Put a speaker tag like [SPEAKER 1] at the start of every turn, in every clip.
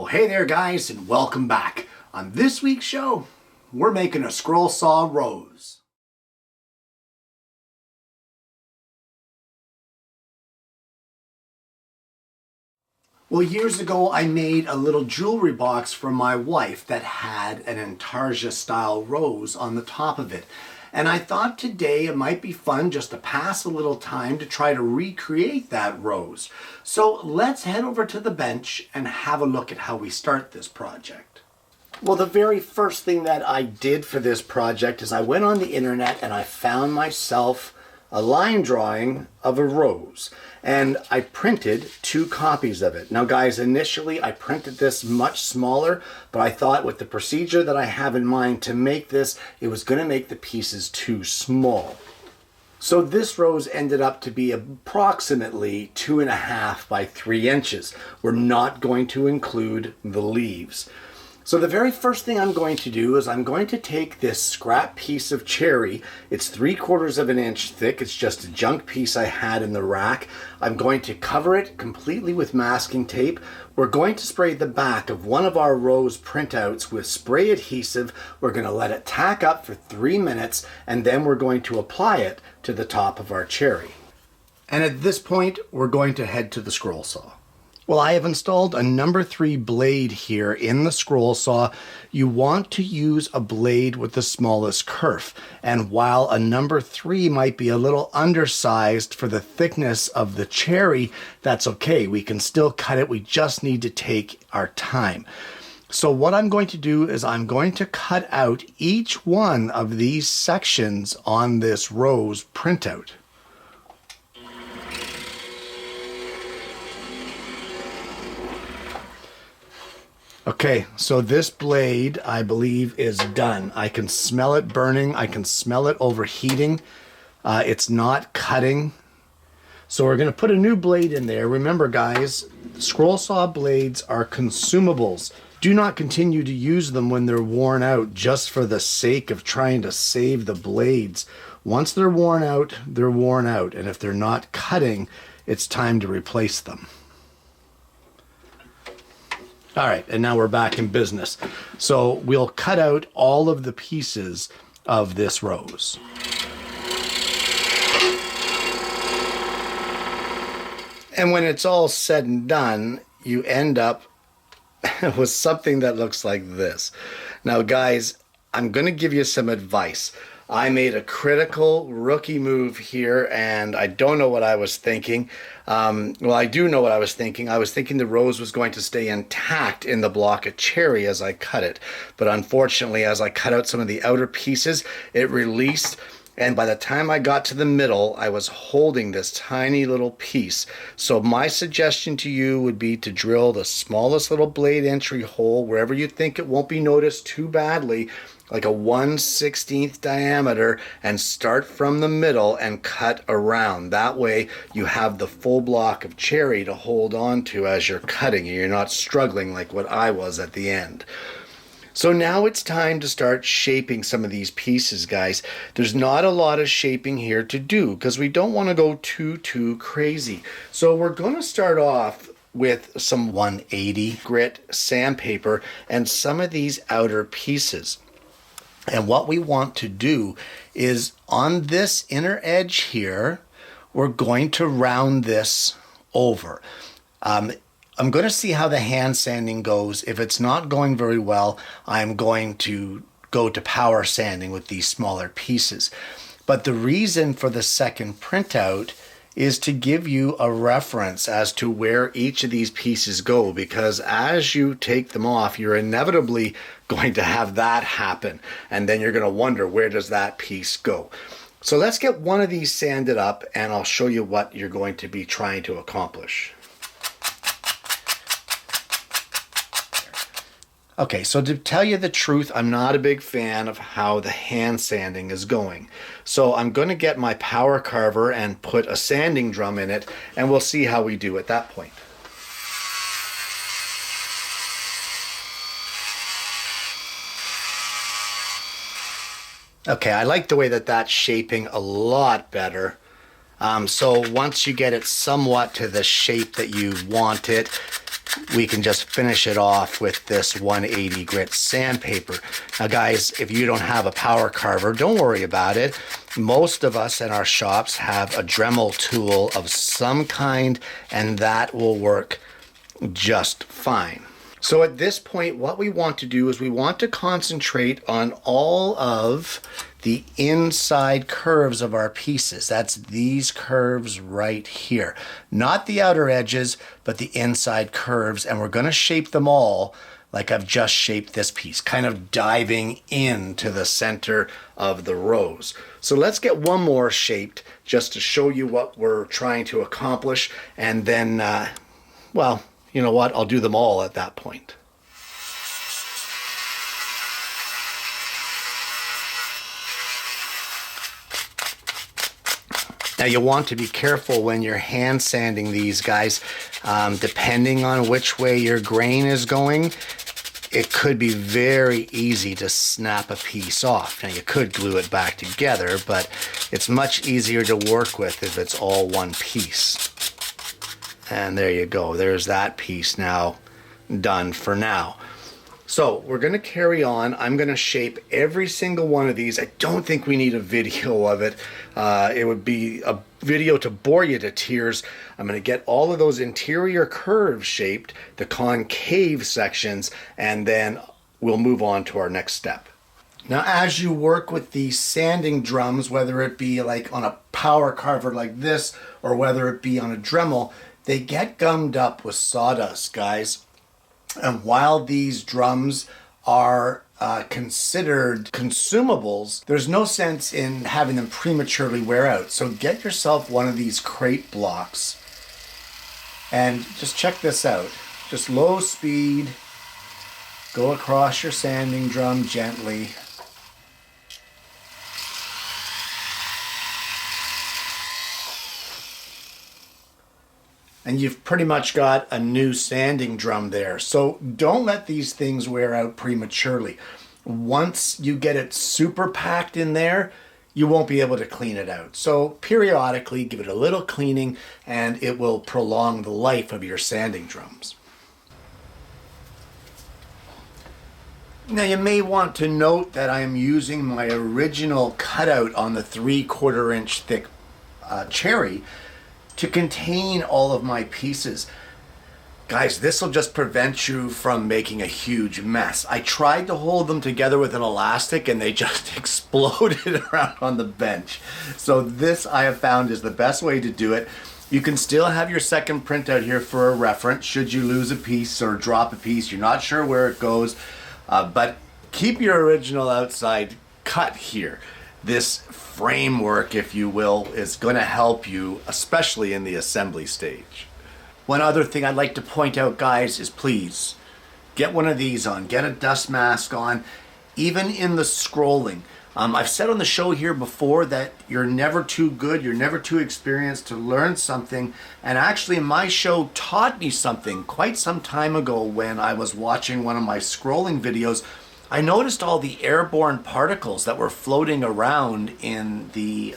[SPEAKER 1] Hey there guys, and welcome back. On this week's show, we're making a scroll saw rose. Well, years ago I made a little jewelry box for my wife that had an intarsia style rose on the top of it. And I thought today it might be fun just to pass a little time to try to recreate that rose. So let's head over to the bench and have a look at how we start this project. Well, the very first thing that I did for this project is I went on the internet and I found myself a line drawing of a rose, and I printed 2 copies of it. Now guys, initially I printed this much smaller, but I thought with the procedure that I have in mind to make this, it was going to make the pieces too small. So this rose ended up to be approximately 2.5 by 3 inches. We're not going to include the leaves. So the very first thing I'm going to do is I'm going to take this scrap piece of cherry. It's 3/4 of an inch thick. It's just a junk piece I had in the rack. I'm going to cover it completely with masking tape. We're going to spray the back of one of our rose printouts with spray adhesive. We're going to let it tack up for 3 minutes, and then we're going to apply it to the top of our cherry. And at this point, we're going to head to the scroll saw. Well, I have installed a number 3 blade here in the scroll saw. You want to use a blade with the smallest kerf. And while a number 3 might be a little undersized for the thickness of the cherry, that's okay. We can still cut it. We just need to take our time. So what I'm going to do is I'm going to cut out each one of these sections on this rose printout. Okay, so this blade, I believe, is done. I can smell it burning. I can smell it overheating. It's not cutting. So we're going to put a new blade in there. Remember, guys, scroll saw blades are consumables. Do not continue to use them when they're worn out just for the sake of trying to save the blades. Once they're worn out, they're worn out. And if they're not cutting, it's time to replace them. All right, and now we're back in business. So we'll cut out all of the pieces of this rose. And when it's all said and done, you end up with something that looks like this. Now guys, I'm going to give you some advice. I made a critical rookie move here, and I don't know what I was thinking. Well, I do know what I was thinking. I was thinking the rose was going to stay intact in the block of cherry as I cut it. But unfortunately, as I cut out some of the outer pieces, it released. And by the time I got to the middle, I was holding this tiny little piece. So my suggestion to you would be to drill the smallest little blade entry hole wherever you think it won't be noticed too badly, like a 1/16 diameter, and start from the middle and cut around. That way you have the full block of cherry to hold on to as you're cutting, and you're not struggling like what I was at the end. So now it's time to start shaping some of these pieces, guys. There's not a lot of shaping here to do because we don't want to go too crazy. So we're going to start off with some 180 grit sandpaper and some of these outer pieces. And what we want to do is on this inner edge here, we're going to round this over. I'm going to see how the hand sanding goes. If it's not going very well, I'm going to go to power sanding with these smaller pieces. But the reason for the second printout is to give you a reference as to where each of these pieces go, because as you take them off, you're inevitably going to have that happen, and then you're going to wonder, where does that piece go? So let's get one of these sanded up, and I'll show you what you're going to be trying to accomplish. Okay, so to tell you the truth, I'm not a big fan of how the hand sanding is going. So I'm going to get my power carver and put a sanding drum in it, and we'll see how we do at that point. Okay, I like the way that that's shaping a lot better. So once you get it somewhat to the shape that you want it, we can just finish it off with this 180 grit sandpaper. Now guys, if you don't have a power carver, don't worry about it. Most of us in our shops have a Dremel tool of some kind, and that will work just fine. So at this point, what we want to do is we want to concentrate on all of the inside curves of our pieces. That's these curves right here. Not the outer edges, but the inside curves. And we're going to shape them all like I've just shaped this piece, kind of diving into the center of the rose. So let's get one more shaped just to show you what we're trying to accomplish. And then, well, you know what? I'll do them all at that point. Now you want to be careful when you're hand sanding these guys. Depending on which way your grain is going, it could be very easy to snap a piece off. Now you could glue it back together, but it's much easier to work with if it's all one piece. And there you go. There's that piece now done for now. So we're going to carry on. I'm going to shape every single one of these. I don't think we need a video of it. It would be a video to bore you to tears. I'm going to get all of those interior curves shaped, the concave sections, and then we'll move on to our next step. Now, as you work with these sanding drums, whether it be like on a power carver like this, or whether it be on a Dremel, they get gummed up with sawdust, guys. And while these drums are considered consumables, there's no sense in having them prematurely wear out. So get yourself one of these crate blocks and just check this out. Just low speed, go across your sanding drum gently. And you've pretty much got a new sanding drum there. So don't let these things wear out prematurely. Once you get it super packed in there, you won't be able to clean it out. So periodically give it a little cleaning and it will prolong the life of your sanding drums. Now you may want to note that I am using my original cutout on the 3/4 inch thick cherry to contain all of my pieces. Guys, this will just prevent you from making a huge mess. I tried to hold them together with an elastic and they just exploded around on the bench. So this I have found is the best way to do it. You can still have your second printout here for a reference should you lose a piece or drop a piece. You're not sure where it goes, but keep your original outside cut here. This framework, if you will, is going to help you, especially in the assembly stage. One other thing I'd like to point out, guys, is please get one of these on. Get a dust mask on, even in the scrolling. I've said on the show here before that you're never too good, you're never too experienced to learn something. And actually, my show taught me something quite some time ago when I was watching one of my scrolling videos. I noticed all the airborne particles that were floating around in the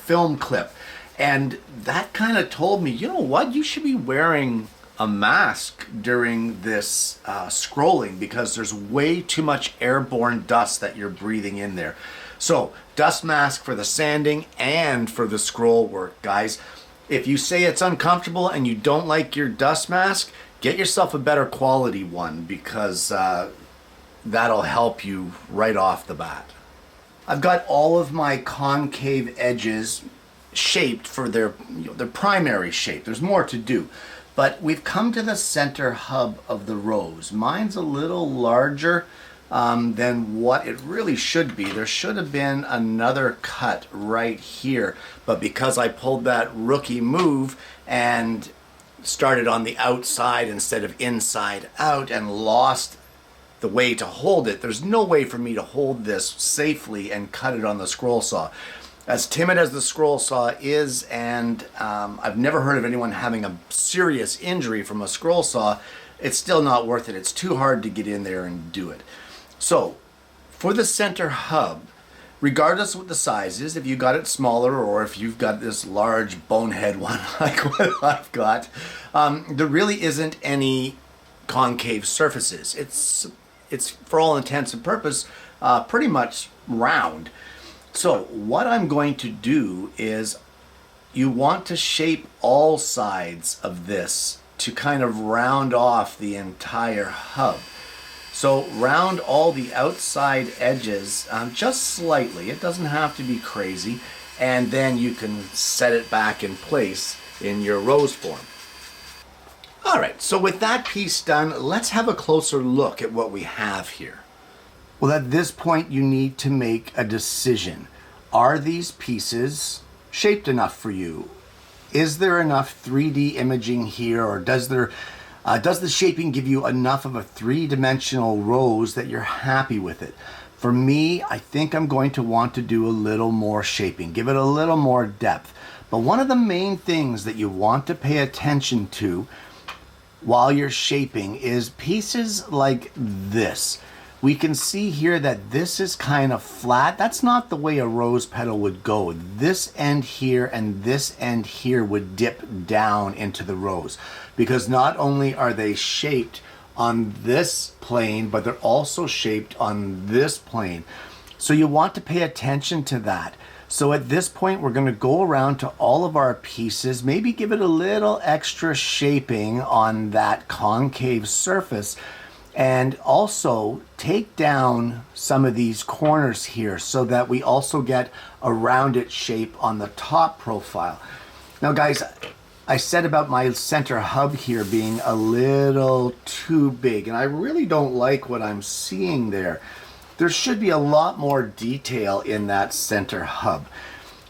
[SPEAKER 1] film clip, and that kind of told me, you know what, you should be wearing a mask during this scrolling because there's way too much airborne dust that you're breathing in there. So dust mask for the sanding and for the scroll work, guys. If you say it's uncomfortable and you don't like your dust mask, get yourself a better quality one because that'll help you right off the bat. I've got all of my concave edges shaped for their primary shape. There's more to do, but we've come to the center hub of the rose. Mine's a little larger than what it really should be. There should have been another cut right here, but because I pulled that rookie move and started on the outside instead of inside out and lost the way to hold it, there's no way for me to hold this safely and cut it on the scroll saw. As timid as the scroll saw is, and I've never heard of anyone having a serious injury from a scroll saw, it's still not worth it. It's too hard to get in there and do it. So for the center hub, regardless of what the size is, if you got it smaller or if you've got this large bonehead one like what I've got, there really isn't any concave surfaces. It's for all intents and purpose pretty much round. So what I'm going to do is, you want to shape all sides of this to kind of round off the entire hub. So round all the outside edges just slightly. It doesn't have to be crazy. And then you can set it back in place in your rose form. All right, so with that piece done, let's have a closer look at what we have here. Well, at this point, you need to make a decision. Are these pieces shaped enough for you? Is there enough 3D imaging here, or does the shaping give you enough of a three-dimensional rose that you're happy with it? For me, I think I'm going to want to do a little more shaping, give it a little more depth. But one of the main things that you want to pay attention to while you're shaping is pieces like this. We can see here that this is kind of flat. That's not the way a rose petal would go. This end here and this end here would dip down into the rose, because not only are they shaped on this plane, but they're also shaped on this plane. So you want to pay attention to that. So at this point, we're going to go around to all of our pieces, maybe give it a little extra shaping on that concave surface, and also take down some of these corners here so that we also get a rounded shape on the top profile. Now guys, I said about my center hub here being a little too big, and I really don't like what I'm seeing there. There should be a lot more detail in that center hub.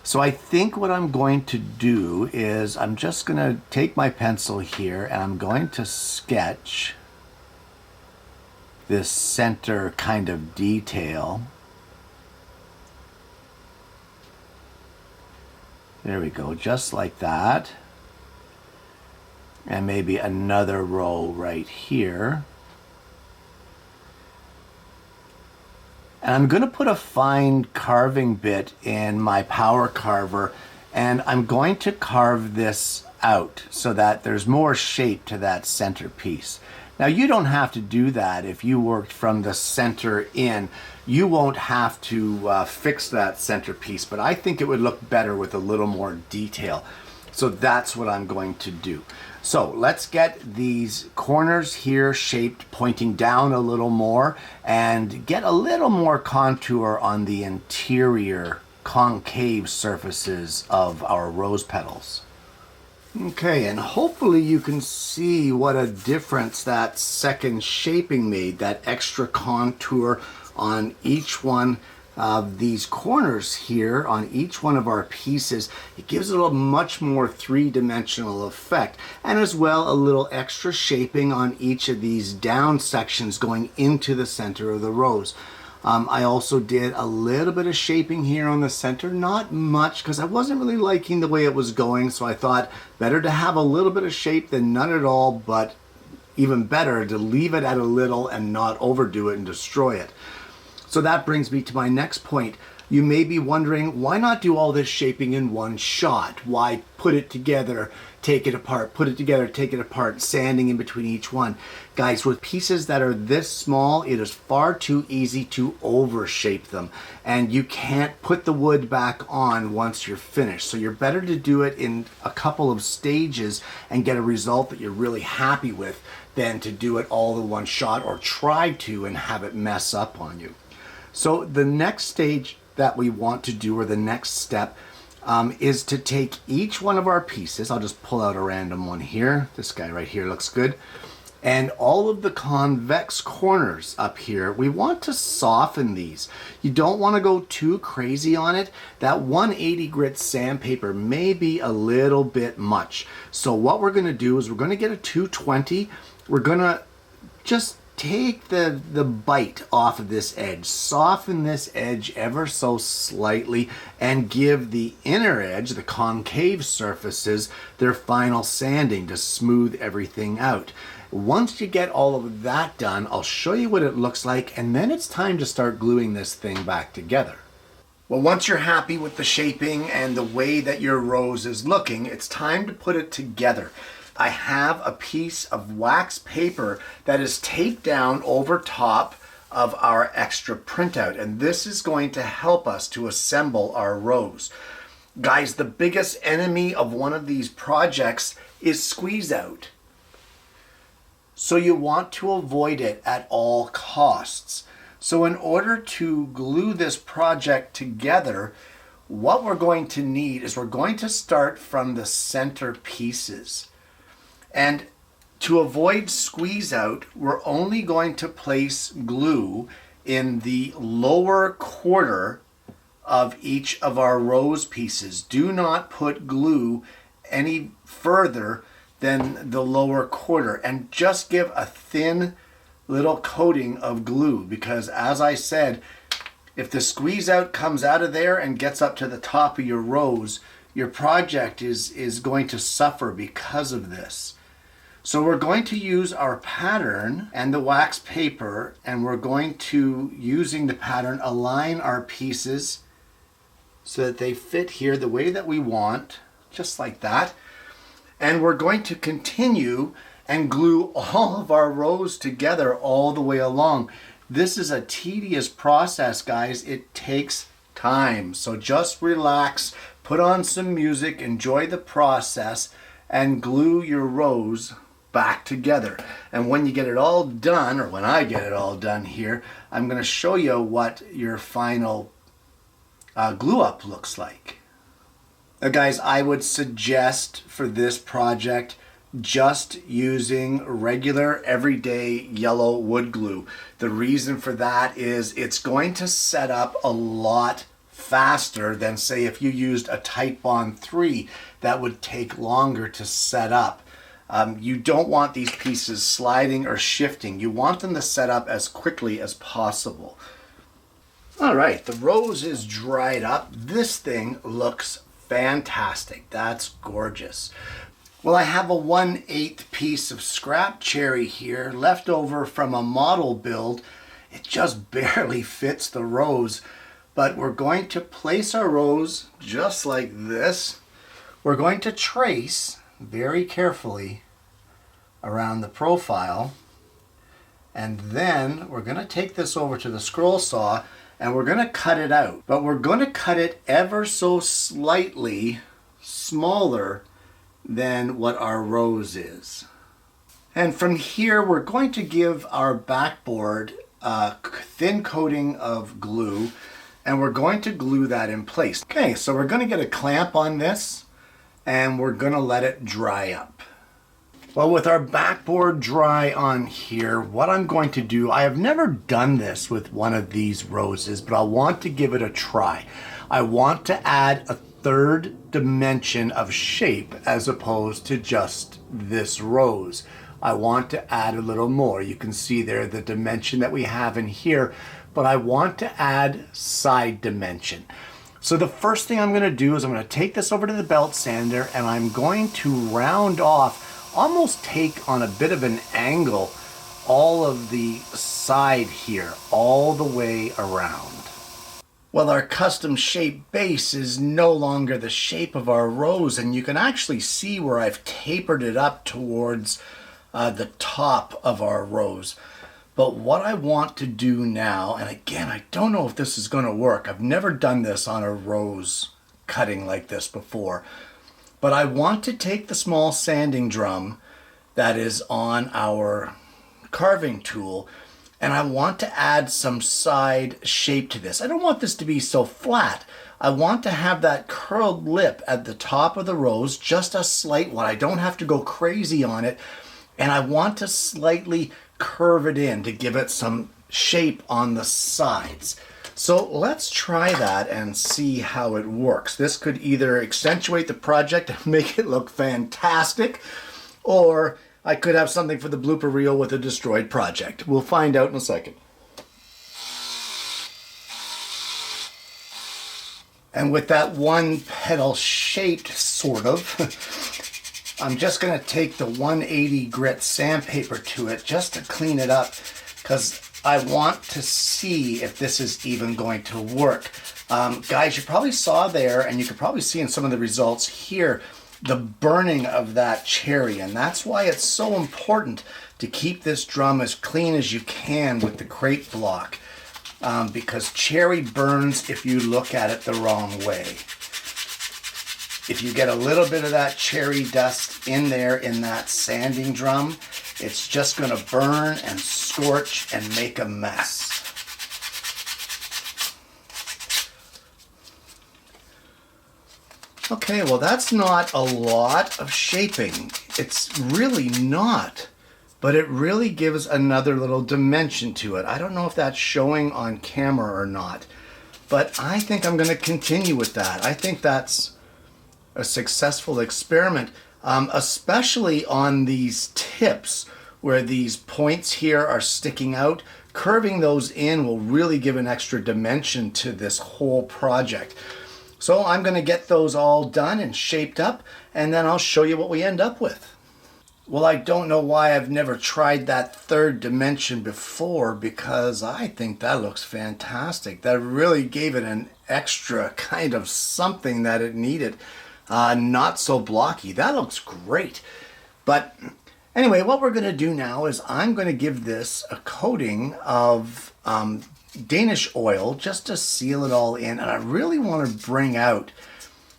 [SPEAKER 1] So I think what I'm going to do is I'm just going to take my pencil here and I'm going to sketch this center kind of detail. There we go, just like that. And maybe another row right here. And I'm going to put a fine carving bit in my power carver, and I'm going to carve this out so that there's more shape to that center piece. Now you don't have to do that if you worked from the center in. You won't have to fix that center piece, but I think it would look better with a little more detail. So that's what I'm going to do. So let's get these corners here shaped, pointing down a little more, and get a little more contour on the interior concave surfaces of our rose petals. Okay, and hopefully you can see what a difference that second shaping made, that extra contour on each one of these corners here on each one of our pieces. It gives it a much more three-dimensional effect, and as well a little extra shaping on each of these down sections going into the center of the rose. I also did a little bit of shaping here on the center, not much because I wasn't really liking the way it was going, so I thought better to have a little bit of shape than none at all, but even better to leave it at a little and not overdo it and destroy it. So that brings me to my next point. You may be wondering, why not do all this shaping in one shot? Why put it together, take it apart, put it together, take it apart, sanding in between each one? Guys, with pieces that are this small, it is far too easy to overshape them, and you can't put the wood back on once you're finished. So you're better to do it in a couple of stages and get a result that you're really happy with than to do it all in one shot or try to and have it mess up on you. So the next stage that we want to do, or the next step, is to take each one of our pieces. I'll just pull out a random one here. This guy right here looks good. And all of the convex corners up here, we want to soften these. You don't want to go too crazy on it. That 180 grit sandpaper may be a little bit much. So what we're going to do is we're going to get a 220. We're going to just take the bite off of this edge, soften this edge ever so slightly, and give the inner edge, the concave surfaces, their final sanding to smooth everything out. Once you get all of that done, I'll show you what it looks like, and then it's time to start gluing this thing back together. Well, once you're happy with the shaping and the way that your rose is looking, it's time to put it together. I have a piece of wax paper that is taped down over top of our extra printout, and this is going to help us to assemble our rows. Guys, the biggest enemy of one of these projects is squeeze out. So you want to avoid it at all costs. So in order to glue this project together, what we're going to need is we're going to start from the center pieces. And to avoid squeeze out, we're only going to place glue in the lower quarter of each of our rose pieces. Do not put glue any further than the lower quarter, and just give a thin little coating of glue, because as I said, if the squeeze out comes out of there and gets up to the top of your rose, your project is going to suffer because of this. So we're going to use our pattern and the wax paper, and we're going to, using the pattern, align our pieces so that they fit here the way that we want, just like that. And we're going to continue and glue all of our rows together all the way along. This is a tedious process, guys. It takes time. So just relax, put on some music, enjoy the process, and glue your rows back together. And when you get it all done, or when I get it all done here, I'm going to show you what your final glue up looks like. Now guys, I would suggest for this project just using regular everyday yellow wood glue. The reason for that is it's going to set up a lot faster than, say, if you used a Titebond 3, that would take longer to set up. You don't want these pieces sliding or shifting. You want them to set up as quickly as possible. All right, the rose is dried up. This thing looks fantastic. That's gorgeous. Well, I have a 1/8 piece of scrap cherry here left over from a model build. It just barely fits the rose, but we're going to place our rose just like this. We're going to trace very carefully around the profile, and then we're going to take this over to the scroll saw and we're going to cut it out, but we're going to cut it ever so slightly smaller than what our rose is. And from here we're going to give our backboard a thin coating of glue, and we're going to glue that in place. Okay, so we're going to get a clamp on this and we're going to let it dry up. Well, with our backboard dry on here, what I'm going to do, I have never done this with one of these roses, but I want to give it a try. I want to add a third dimension of shape as opposed to just this rose. I want to add a little more. You can see there the dimension that we have in here, but I want to add side dimension. So the first thing I'm going to do is I'm going to take this over to the belt sander and I'm going to round off, almost take on a bit of an angle, all of the side here, all the way around. Well, our custom shape base is no longer the shape of our rose, and you can actually see where I've tapered it up towards the top of our rose. But what I want to do now, and again, I don't know if this is going to work. I've never done this on a rose cutting like this before. But I want to take the small sanding drum that is on our carving tool, and I want to add some side shape to this. I don't want this to be so flat. I want to have that curled lip at the top of the rose, just a slight one. I don't have to go crazy on it. And I want to slightly curve it in to give it some shape on the sides. So let's try that and see how it works. This could either accentuate the project and make it look fantastic, or I could have something for the blooper reel with a destroyed project. We'll find out in a second. And with that one petal shaped, sort of, I'm just going to take the 180 grit sandpaper to it just to clean it up, because I want to see if this is even going to work. Guys, you probably saw there, and you could probably see in some of the results here, the burning of that cherry. And that's why it's so important to keep this drum as clean as you can with the crepe block, because cherry burns if you look at it the wrong way. If you get a little bit of that cherry dust in there in that sanding drum, it's just going to burn and scorch and make a mess. Okay, well that's not a lot of shaping. It's really not. But it really gives another little dimension to it. I don't know if that's showing on camera or not, but I think I'm going to continue with that. I think that's a successful experiment, especially on these tips where these points here are sticking out. Curving those in will really give an extra dimension to this whole project. So I'm going to get those all done and shaped up, and then I'll show you what we end up with. Well, I don't know why I've never tried that third dimension before, because I think that looks fantastic. That really gave it an extra kind of something that it needed. Not so blocky. That looks great. But anyway, what we're going to do now is I'm going to give this a coating of Danish oil just to seal it all in. And I really want to bring out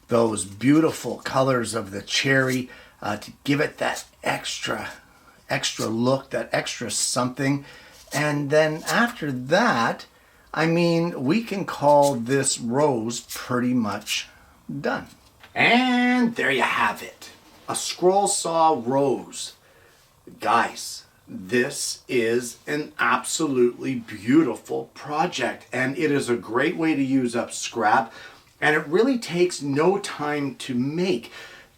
[SPEAKER 1] those beautiful colors of the cherry, to give it that extra look, that extra something. And then after that, I mean, we can call this rose pretty much done. And there you have it, a scroll saw rose. Guys, this is an absolutely beautiful project, and it is a great way to use up scrap, and it really takes no time to make.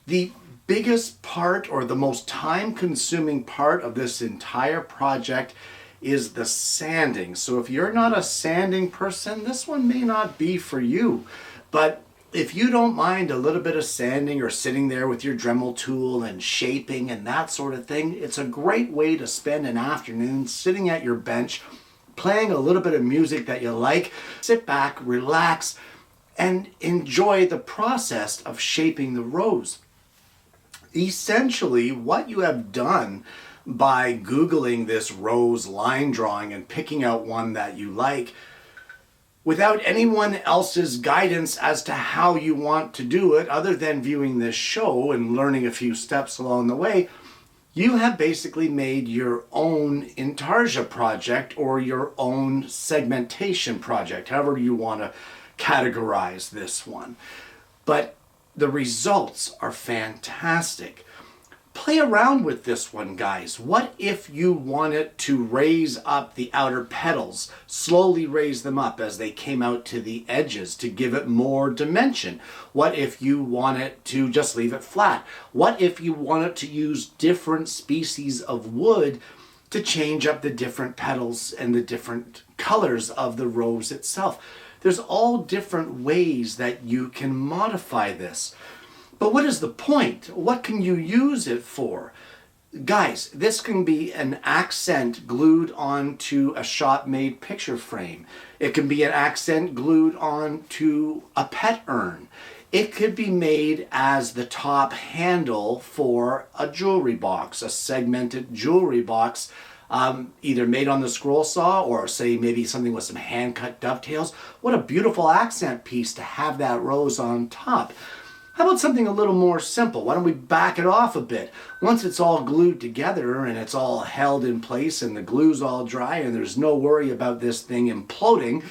[SPEAKER 1] The biggest part, or the most time-consuming part of this entire project, is the sanding. So if you're not a sanding person, this one may not be for you. But if you don't mind a little bit of sanding or sitting there with your Dremel tool and shaping and that sort of thing, it's a great way to spend an afternoon sitting at your bench, playing a little bit of music that you like. Sit back, relax, and enjoy the process of shaping the rose. Essentially, what you have done by Googling this rose line drawing and picking out one that you like, without anyone else's guidance as to how you want to do it, other than viewing this show and learning a few steps along the way, you have basically made your own intarsia project, or your own segmentation project, however you want to categorize this one. But the results are fantastic. Play around with this one, guys. What if you wanted to raise up the outer petals, slowly raise them up as they came out to the edges to give it more dimension? What if you wanted to just leave it flat? What if you wanted to use different species of wood to change up the different petals and the different colors of the rose itself? There's all different ways that you can modify this. But what is the point? What can you use it for? Guys, this can be an accent glued onto a shop-made picture frame. It can be an accent glued onto a pet urn. It could be made as the top handle for a jewelry box, a segmented jewelry box, either made on the scroll saw, or say maybe something with some hand-cut dovetails. What a beautiful accent piece to have that rose on top. How about something a little more simple? Why don't we back it off a bit? Once it's all glued together and it's all held in place and the glue's all dry and there's no worry about this thing imploding,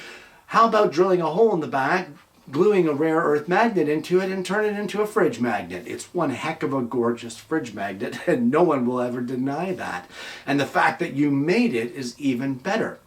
[SPEAKER 1] how about drilling a hole in the back, gluing a rare earth magnet into it, and turn it into a fridge magnet? It's one heck of a gorgeous fridge magnet, and no one will ever deny that. And the fact that you made it is even better.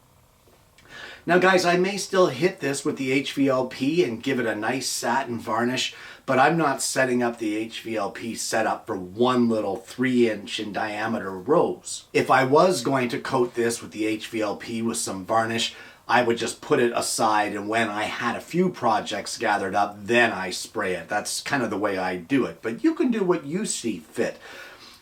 [SPEAKER 1] Now guys, I may still hit this with the HVLP and give it a nice satin varnish, but I'm not setting up the HVLP setup for one little 3-inch in diameter rose. If I was going to coat this with the HVLP with some varnish, I would just put it aside, and when I had a few projects gathered up, then I spray it. That's kind of the way I do it. But you can do what you see fit.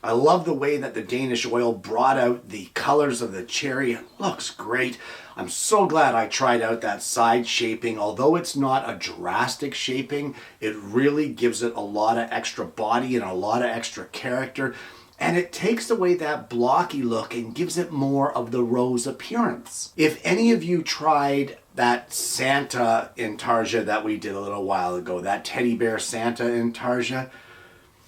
[SPEAKER 1] I love the way that the Danish oil brought out the colors of the cherry. It looks great. I'm so glad I tried out that side shaping. Although it's not a drastic shaping, it really gives it a lot of extra body and a lot of extra character. And it takes away that blocky look and gives it more of the rose appearance. If any of you tried that Santa intarsia that we did a little while ago, that teddy bear Santa intarsia,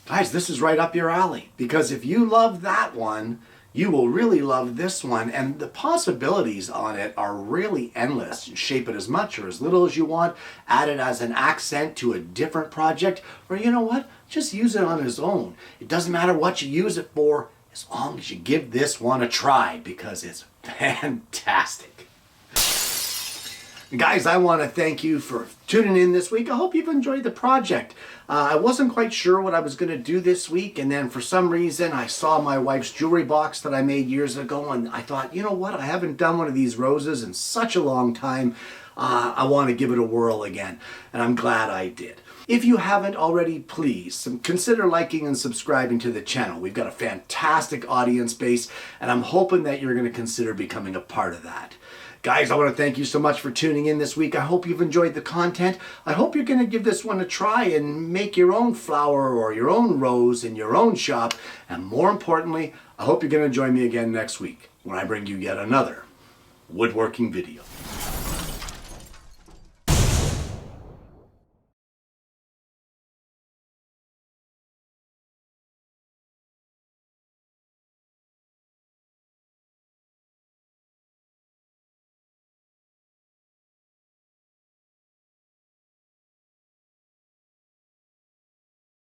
[SPEAKER 1] guys, this is right up your alley, because if you love that one, you will really love this one, and the possibilities on it are really endless. You shape it as much or as little as you want, add it as an accent to a different project, or you know what, just use it on its own. It doesn't matter what you use it for, as long as you give this one a try, because it's fantastic. Guys, I want to thank you for tuning in this week. I hope you've enjoyed the project. I wasn't quite sure what I was going to do this week, and then for some reason I saw my wife's jewelry box that I made years ago, and I thought, you know what, I haven't done one of these roses in such a long time. I want to give it a whirl again, and I'm glad I did. If you haven't already, please consider liking and subscribing to the channel. We've got a fantastic audience base, and I'm hoping that you're going to consider becoming a part of that. Guys, I want to thank you so much for tuning in this week. I hope you've enjoyed the content. I hope you're going to give this one a try and make your own flower or your own rose in your own shop. And more importantly, I hope you're going to join me again next week when I bring you yet another woodworking video.